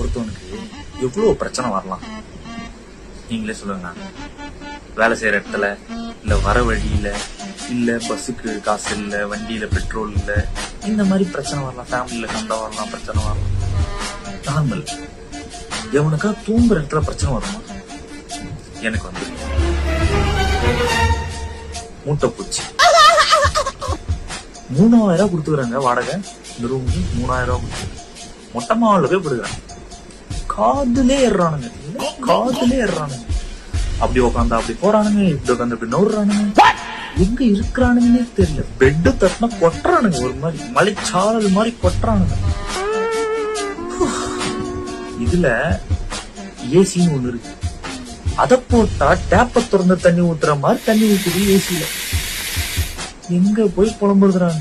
ஒருத்தவனுக்கு எவ்வளவு பிரச்சனை வரலாம் நீங்களே சொல்லுங்க. வேலை செய்யற இடத்துல, இல்ல வர வழியில, இல்ல பஸ்ஸுக்கு காசு இல்ல, வண்டியில பெட்ரோல் இல்ல, இந்த மாதிரி பிரச்சனை வரலாம். ஃபேமிலியில சண்டை வரலாம், பிரச்சனை வரலாம், நார்மல். எவனுக்கா தூங்குற இடத்துல பிரச்சனை வருமா? எனக்கு வந்து மூட்டை பூச்சி 3000 கொடுத்துக்கிறாங்க வாடகை. இந்த ரூமுக்கு 3000 கொடுத்துருக்காங்க. மொட்டை மாவுல போய் படுக்கிறாங்க. காதுலே ஏறானுங்க. அப்படி உட்காந்து அப்படி போறானுங்க, இப்படி உட்காந்து அப்படி நோடுறானுங்க. எங்க இருக்கிறானுங்கன்னே தெரியல. பெட்டு தட்டினா கொட்டுறானுங்க, ஒரு மாதிரி மலைச்சாரல் மாதிரி கொட்டுறானுங்க. இதுல ஏசின்னு ஒண்ணு இருக்கு. அத போட்டா டேப்ப திறந்து தண்ணி ஊத்துற மாதிரி தண்ணி ஊத்துது ஏசியில. எங்க போய் புலம்புறாங்க.